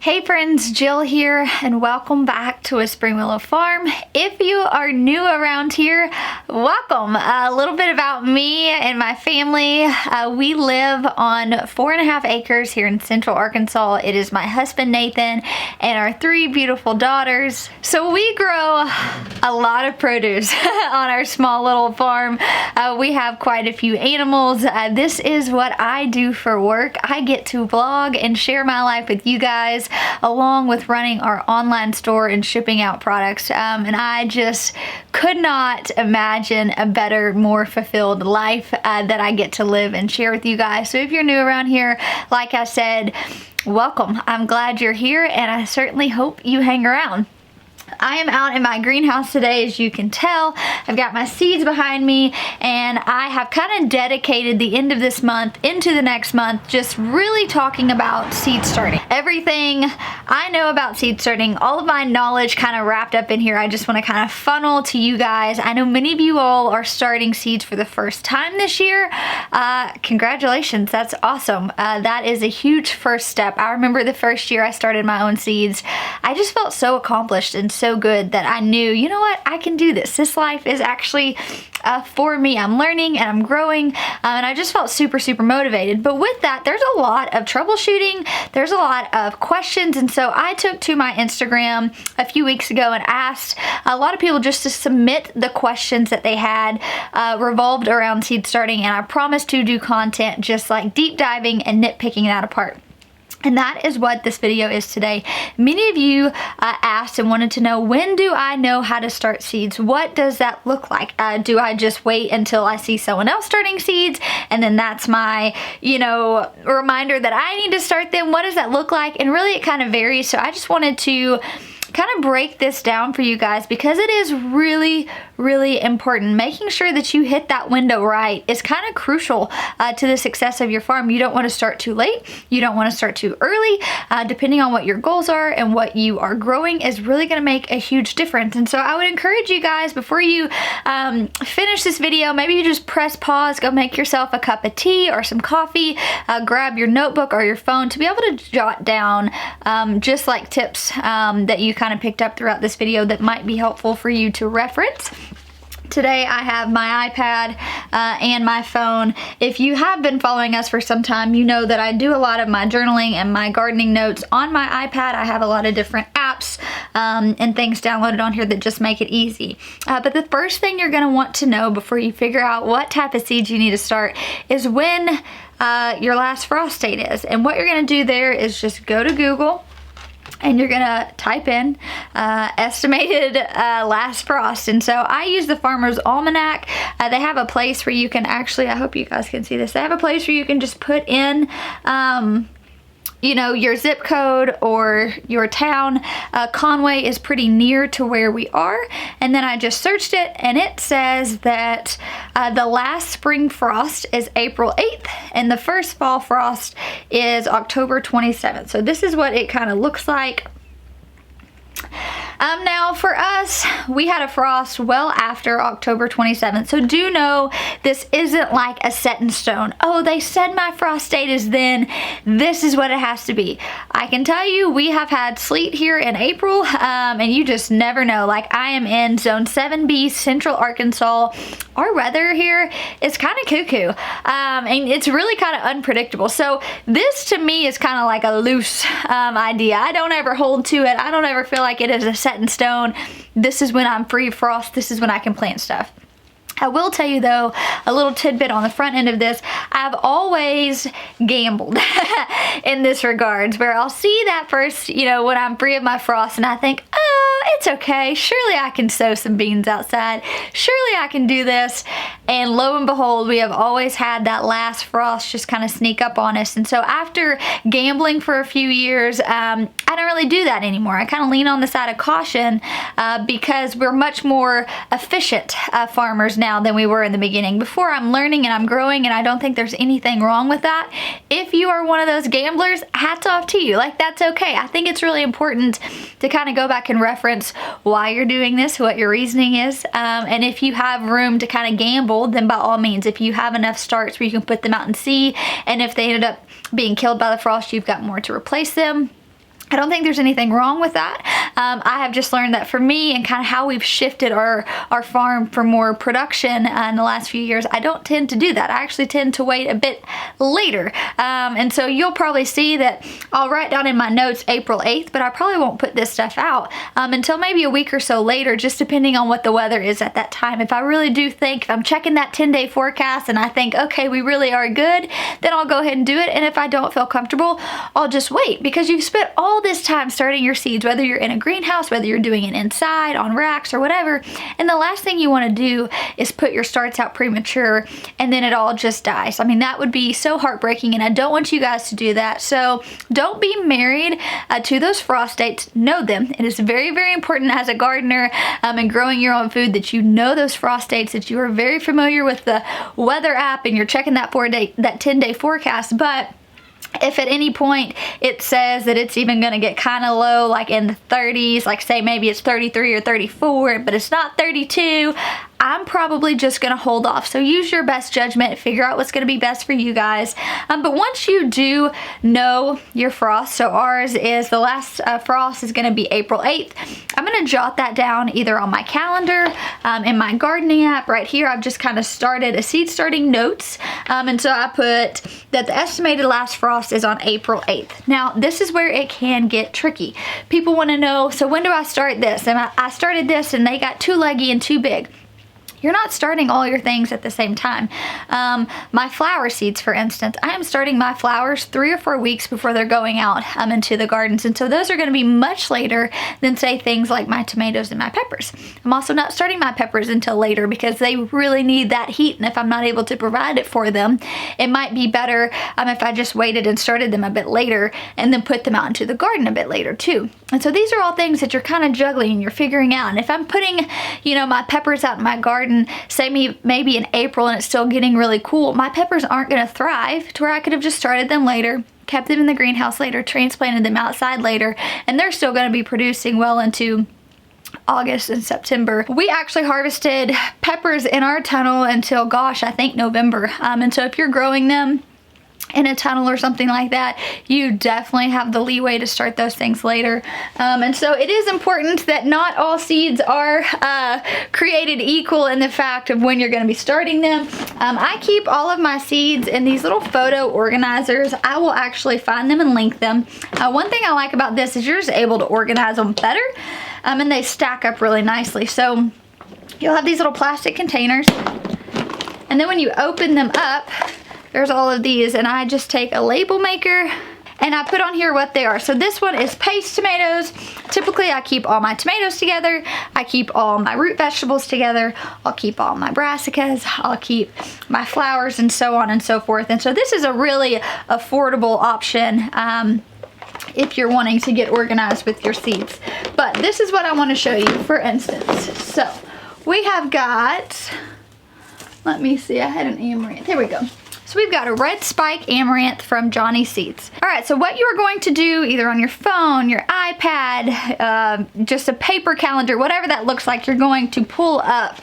Hey friends, Jill here and welcome back to Whispering Willow Farm. If you are new around here, welcome. A little bit about me and my family. We live on 4.5 acres here in Central Arkansas. It is my husband Nathan and our 3 beautiful daughters. So we grow a lot of produce on our small little farm. We have quite a few animals. This is what I do for work. I get to vlog and share my life with you guys, along with running our online store and shipping out products. And I just could not imagine a better, more fulfilled life that I get to live and share with you guys. So if you're new around here, like I said, welcome. I'm glad you're here and I certainly hope you hang around. I am out in my greenhouse today, as you can tell. I've got my seeds behind me and I have kind of dedicated the end of this month into the next month just really talking about seed starting. Everything I know about seed starting, all of my knowledge kind of wrapped up in here. I just want to kind of funnel to you guys. I know many of you all are starting seeds for the first time this year. Congratulations, that's awesome. That is a huge first step. I remember the first year I started my own seeds, I just felt so accomplished and so good that I knew, you know what, I can do this. This life is actually for me. I'm learning and I'm growing, and I just felt super motivated. But with that, there's a lot of troubleshooting, there's a lot of questions, and so I took to my Instagram a few weeks ago and asked a lot of people just to submit the questions that they had revolved around seed starting, and I promised to do content just like deep diving and nitpicking that apart. And that is what this video is today. Many of you asked and wanted to know, when do I know how to start seeds? What does that look like? Do I just wait until I see someone else starting seeds and then that's my, reminder that I need to start them? What does that look like? And really it kind of varies. So I just wanted to kind of break this down for you guys because it is really important. Making sure that you hit that window right is kind of crucial to the success of your farm. You don't want to start too late. You don't want to start too early. Depending on what your goals are and what you are growing is really going to make a huge difference. And so I would encourage you guys, before you finish this video, maybe you just press pause, go make yourself a cup of tea or some coffee, grab your notebook or your phone to be able to jot down just like tips that you kind of picked up throughout this video that might be helpful for you to reference. Today I have my iPad and my phone. If you have been following us for some time, you know that I do a lot of my journaling and my gardening notes on my iPad. I have a lot of different apps and things downloaded on here that just make it easy. But the first thing you're going to want to know before you figure out what type of seeds you need to start is when your last frost date is. And what you're going to do there is just go to Google and you're gonna type in estimated last frost. And so I use the Farmer's Almanac. They have a place where you can actually, I hope you guys can see this, they have a place where you can just put in your zip code or your town. Conway is pretty near to where we are. And then I just searched it and it says that the last spring frost is April 8th and the first fall frost is October 27th. So this is what it kind of looks like. Now for us, we had a frost well after October 27th, so do know this isn't like a set in stone. Oh, they said my frost date is then, this is what it has to be. I can tell you we have had sleet here in April, and you just never know. Like, I am in Zone 7B, Central Arkansas. Our weather here is kind of cuckoo, and it's really kind of unpredictable. So this to me is kind of like a loose idea. I don't ever hold to it. I don't ever feel like it is a set in stone. This is when I'm free of frost. This is when I can plant stuff. I will tell you though, a little tidbit on the front end of this, I've always gambled in this regards, where I'll see that first, when I'm free of my frost and I think, oh, it's okay. Surely I can sow some beans outside. Surely I can do this. And lo and behold, we have always had that last frost just kind of sneak up on us. And so after gambling for a few years, I don't really do that anymore. I kind of lean on the side of caution because we're much more efficient farmers now than we were in the beginning. Before, I'm learning and I'm growing, and I don't think there's anything wrong with that. If you are one of those gamblers, hats off to you. Like, that's okay. I think it's really important to kind of go back and reference why you're doing this, what your reasoning is, and if you have room to kind of gamble, then by all means, if you have enough starts where you can put them out and see, and if they ended up being killed by the frost, you've got more to replace them. I don't think there's anything wrong with that. I have just learned that for me and kind of how we've shifted our farm for more production in the last few years, I don't tend to do that. I actually tend to wait a bit later. And so you'll probably see that I'll write down in my notes April 8th, but I probably won't put this stuff out until maybe a week or so later, just depending on what the weather is at that time. If I really do think, if I'm checking that 10-day forecast and I think, okay, we really are good, then I'll go ahead and do it. And if I don't feel comfortable, I'll just wait, because you've spent all this time starting your seeds, whether you're in a greenhouse, whether you're doing it inside on racks or whatever, and the last thing you want to do is put your starts out premature and then it all just dies. I mean, that would be so heartbreaking, and I don't want you guys to do that. So don't be married to those frost dates. Know them. It is very, very important as a gardener and growing your own food that you know those frost dates, that you are very familiar with the weather app and you're checking that 10-day forecast. But if at any point it says that it's even going to get kind of low, like in the 30s, like say maybe it's 33 or 34, but it's not 32, I'm probably just going to hold off. So use your best judgment, figure out what's going to be best for you guys. But once you do know your frost, so ours is the last frost is going to be April 8th. I'm going to jot that down either on my calendar, in my gardening app right here. I've just kind of started a seed starting notes. And so I put that the estimated last frost is on April 8th. Now, this is where it can get tricky. People want to know, so when do I start this? And I started this and they got too leggy and too big. You're not starting all your things at the same time. My flower seeds, for instance, I am starting my flowers 3 or 4 weeks before they're going out into the gardens. And so those are going to be much later than, say, things like my tomatoes and my peppers. I'm also not starting my peppers until later because they really need that heat. And if I'm not able to provide it for them, it might be better if I just waited and started them a bit later and then put them out into the garden a bit later too. And so these are all things that you're kind of juggling and you're figuring out. And if I'm putting, my peppers out in my garden, say maybe in April and it's still getting really cool, my peppers aren't going to thrive to where I could have just started them later, kept them in the greenhouse later, transplanted them outside later, and they're still going to be producing well into August and September. We actually harvested peppers in our tunnel until, gosh, I think November. And so if you're growing them in a tunnel or something like that, you definitely have the leeway to start those things later. And so it is important that not all seeds are created equal in the fact of when you're going to be starting them. I keep all of my seeds in these little photo organizers. I will actually find them and link them. One thing I like about this is you're just able to organize them better, and they stack up really nicely. So you'll have these little plastic containers, and then when you open them up, there's all of these, and I just take a label maker and I put on here what they are. So this one is paste tomatoes. Typically I keep all my tomatoes together. I keep all my root vegetables together. I'll keep all my brassicas. I'll keep my flowers and so on and so forth. And so this is a really affordable option if you're wanting to get organized with your seeds. But this is what I want to show you, for instance. So we have got, let me see, I had an amaranth. There we go. So we've got a red spike amaranth from Johnny Seeds. All right, so what you are going to do either on your phone, your iPad, just a paper calendar, whatever that looks like, you're going to pull up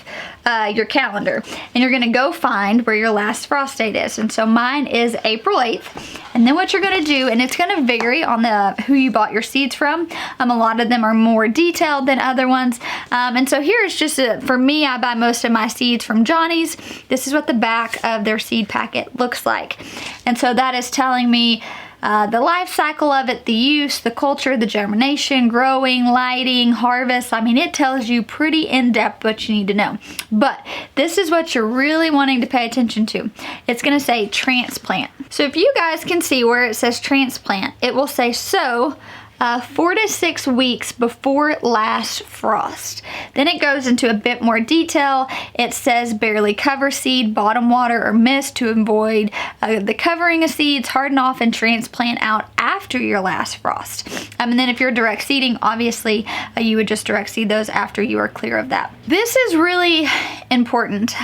your calendar and you're gonna go find where your last frost date is. And so mine is April 8th. And then what you're gonna do, and it's gonna vary on who you bought your seeds from. A lot of them are more detailed than other ones. And so here's just, for me, I buy most of my seeds from Johnny's. This is what the back of their seed packet looks like. And so that is telling me the life cycle of it, the use, the culture, the germination, growing, lighting, harvest. I mean, it tells you pretty in-depth what you need to know. But this is what you're really wanting to pay attention to. It's going to say transplant. So if you guys can see where it says transplant, it will say sow 4 to 6 weeks before last frost. Then it goes into a bit more detail. It says barely cover seed, bottom water or mist to avoid the covering of seeds, harden off and transplant out after your last frost. And then if you're direct seeding, obviously you would just direct seed those after you are clear of that. This is really important.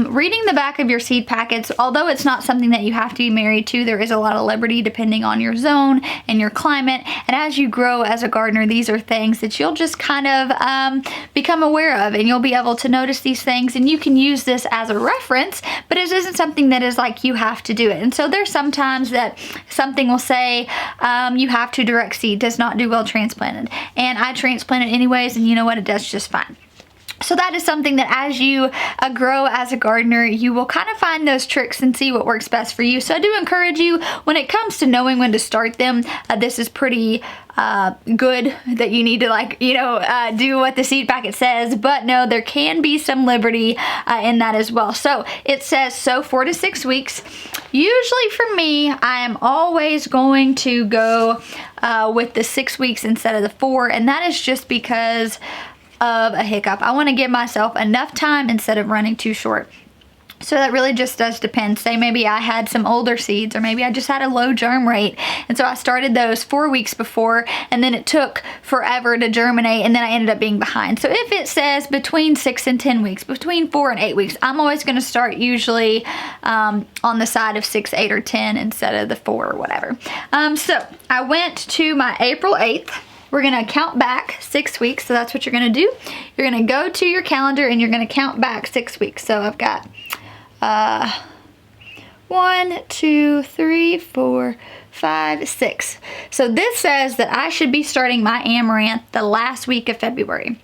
Reading the back of your seed packets, although it's not something that you have to be married to, there is a lot of liberty depending on your zone and your climate. And as you grow as a gardener, these are things that you'll just kind of become aware of, and you'll be able to notice these things, and you can use this as a reference, but it isn't something that is like you have to do it. And so there's sometimes that something will say you have to direct seed, does not do well transplanted. And I transplant it anyways, and you know what, it does just fine. So that is something that as you grow as a gardener, you will kind of find those tricks and see what works best for you. So I do encourage you, when it comes to knowing when to start them, this is pretty good that you need to do what the seed packet says, but no, there can be some liberty in that as well. So it says sow 4 to 6 weeks. Usually for me, I am always going to go with the 6 weeks instead of the 4, and that is just because of a hiccup. I want to give myself enough time instead of running too short. So that really just does depend. Say maybe I had some older seeds, or maybe I just had a low germ rate, and so I started those 4 weeks before, and then it took forever to germinate, and then I ended up being behind. So if it says between 6 and 10 weeks, between 4 and 8 weeks, I'm always going to start usually on the side of 6, 8, or 10 instead of the 4 or whatever. So I went to my April 8th. We're gonna count back 6 weeks, so that's what you're gonna do. You're gonna go to your calendar and you're gonna count back 6 weeks. So I've got 1, 2, 3, 4, 5, 6. So this says that I should be starting my amaranth the last week of February.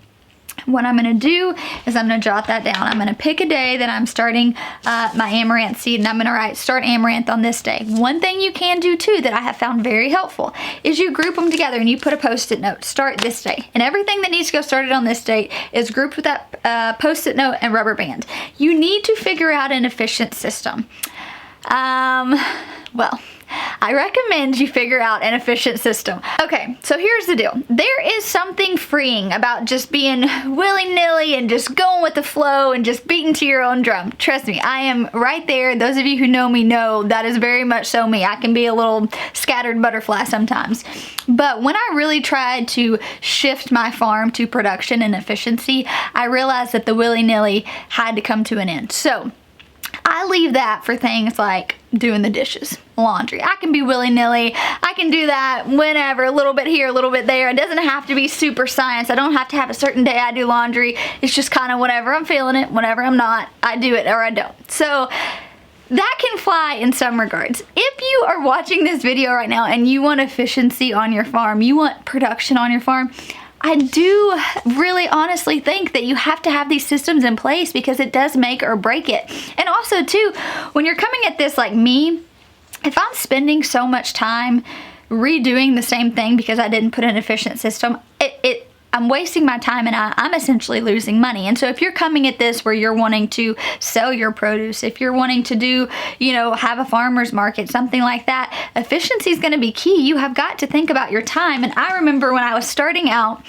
What I'm going to do is I'm going to jot that down. I'm going to pick a day that I'm starting my amaranth seed, and I'm going to write start amaranth on this day. One thing you can do too that I have found very helpful is you group them together and you put a post-it note, start this day. And everything that needs to go started on this date is grouped with that post-it note and rubber band. You need to figure out an efficient system. Well, I recommend you figure out an efficient system. Okay, so here's the deal. There is something freeing about just being willy-nilly and just going with the flow and just beating to your own drum. Trust me, I am right there. Those of you who know me know that is very much so me. I can be a little scattered butterfly sometimes. But when I really tried to shift my farm to production and efficiency, I realized that the willy-nilly had to come to an end. So I leave that for things like doing the dishes, laundry. I can be willy-nilly. I can do that whenever, a little bit here, a little bit there. It doesn't have to be super science. I don't have to have a certain day I do laundry. It's just kind of whenever I'm feeling it, whenever I'm not, I do it or I don't. So that can fly in some regards. If you are watching this video right now and you want efficiency on your farm, you want production on your farm, I do really honestly think that you have to have these systems in place because it does make or break it. And also too, when you're coming at this like me, if I'm spending so much time redoing the same thing because I didn't put an efficient system, I'm wasting my time and I'm essentially losing money. And so if you're coming at this where you're wanting to sell your produce, if you're wanting to do, have a farmer's market, something like that, efficiency is going to be key. You have got to think about your time. And I remember when I was starting out,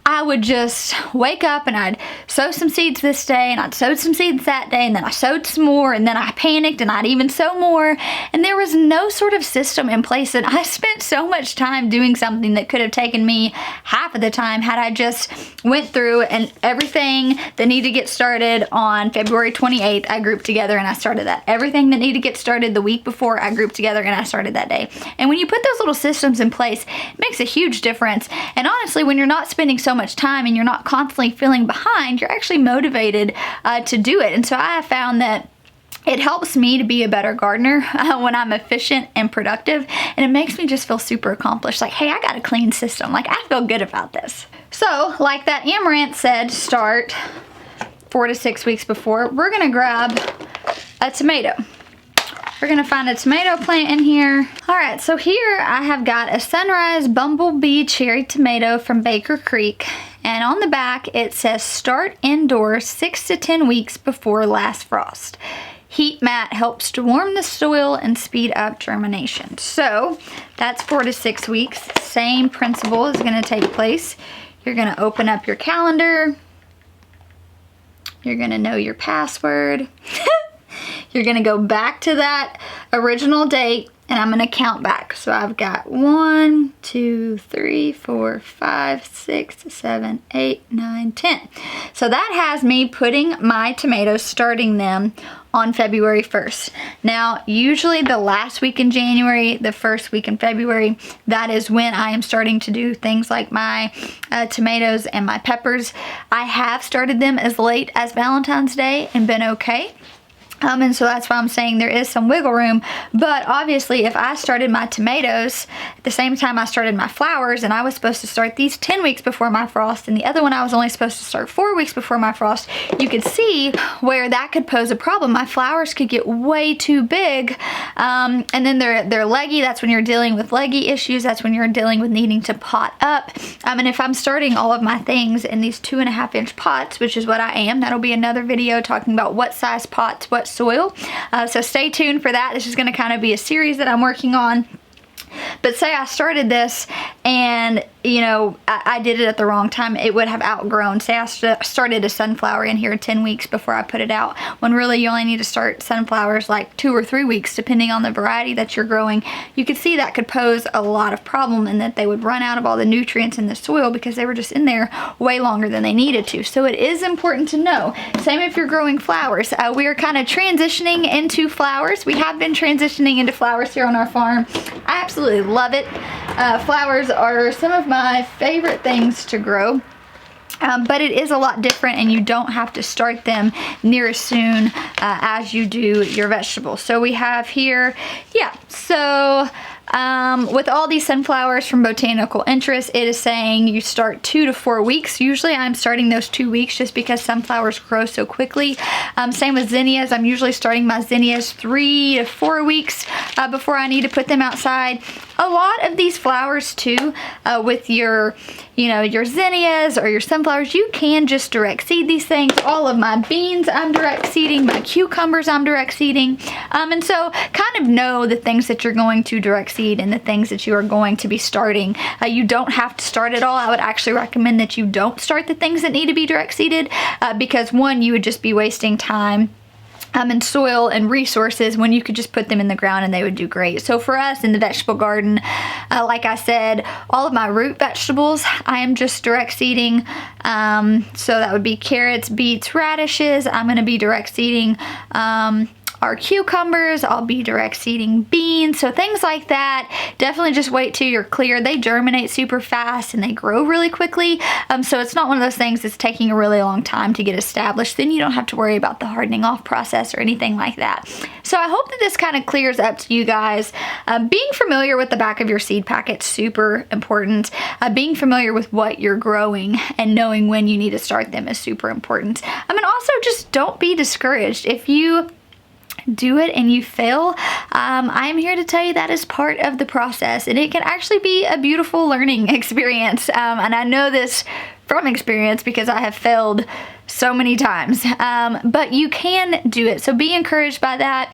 I would just wake up and I'd sow some seeds this day and I'd sow some seeds that day, and then I sowed some more, and then I panicked and I'd even sow more, and there was no sort of system in place. And I spent so much time doing something that could have taken me half of the time had I just went through and everything that needed to get started on February 28th, I grouped together and I started that. Everything that needed to get started the week before, I grouped together and I started that day. And when you put those little systems in place, it makes a huge difference. And honestly, when you're not spending so much time and you're not constantly feeling behind, you're actually motivated to do it. And so I have found that it helps me to be a better gardener when I'm efficient and productive, and it makes me just feel super accomplished. Like, hey, I got a clean system. Like, I feel good about this. So, like that amaranth said, start 4 to 6 weeks before. We're gonna grab a tomato. We're gonna find a tomato plant in here. All right, so here I have got a Sunrise Bumblebee Cherry Tomato from Baker Creek. And on the back, it says start indoors 6 to 10 weeks before last frost. Heat mat helps to warm the soil and speed up germination. So that's 4 to 6 weeks. Same principle is gonna take place. You're gonna open up your calendar. You're gonna know your password. You're gonna go back to that original date and I'm gonna count back. So I've got 1, 2, 3, 4, 5, 6, 7, 8, 9, 10. So that has me putting my tomatoes, starting them on February 1st. Now, usually the last week in January, the first week in February, that is when I am starting to do things like my tomatoes and my peppers. I have started them as late as Valentine's Day and been okay. And so that's why I'm saying there is some wiggle room. But obviously, if I started my tomatoes at the same time I started my flowers, and I was supposed to start these 10 weeks before my frost, and the other one I was only supposed to start 4 weeks before my frost, you could see where that could pose a problem. My flowers could get way too big, and then they're leggy. That's when you're dealing with leggy issues. That's when you're dealing with needing to pot up. And if I'm starting all of my things in these 2.5-inch pots, which is what I am, that'll be another video talking about what size pots, what soil. So stay tuned for that. This is going to kind of be a series that I'm working on. But say I started this and, you know, I did it at the wrong time, it would have outgrown. Say I started a sunflower in here 10 weeks before I put it out, when really you only need to start sunflowers like 2 or 3 weeks, depending on the variety that you're growing. You could see that could pose a lot of problem, and that they would run out of all the nutrients in the soil because they were just in there way longer than they needed to. So it is important to know. Same if you're growing flowers. We are kind of transitioning into flowers. We have been transitioning into flowers here on our farm. I absolutely love it. Flowers are some of my favorite things to grow. But it is a lot different, and you don't have to start them near as soon as you do your vegetables. So we have here, yeah, so with all these sunflowers from Botanical Interest, it is saying you start 2 to 4 weeks. Usually I'm starting those 2 weeks just because sunflowers grow so quickly. Same with zinnias. I'm usually starting my zinnias 3 to 4 weeks before I need to put them outside. A lot of these flowers too, with your, you know, your zinnias or your sunflowers, you can just direct seed these things. All of my beans I'm direct seeding, my cucumbers I'm direct seeding. And so kind of know the things that you're going to direct seed and the things that you are going to be starting. You don't have to start it all. I would actually recommend that you don't start the things that need to be direct seeded, because one, you would just be wasting time and soil and resources when you could just put them in the ground and they would do great. So for us in the vegetable garden, like I said, all of my root vegetables I am just direct seeding. So that would be carrots, beets, radishes. I'm going to be direct seeding our cucumbers. I'll be direct seeding beans. So things like that, definitely just wait till you're clear. They germinate super fast and they grow really quickly. So it's not one of those things that's taking a really long time to get established. Then you don't have to worry about the hardening off process or anything like that. So I hope that this kind of clears up to you guys. Being familiar with the back of your seed packet, super important. Being familiar with what you're growing and knowing when you need to start them is super important. I mean, also just don't be discouraged. If you do it and you fail, I am here to tell you that is part of the process, and it can actually be a beautiful learning experience. And I know this from experience because I have failed so many times, but you can do it. So be encouraged by that.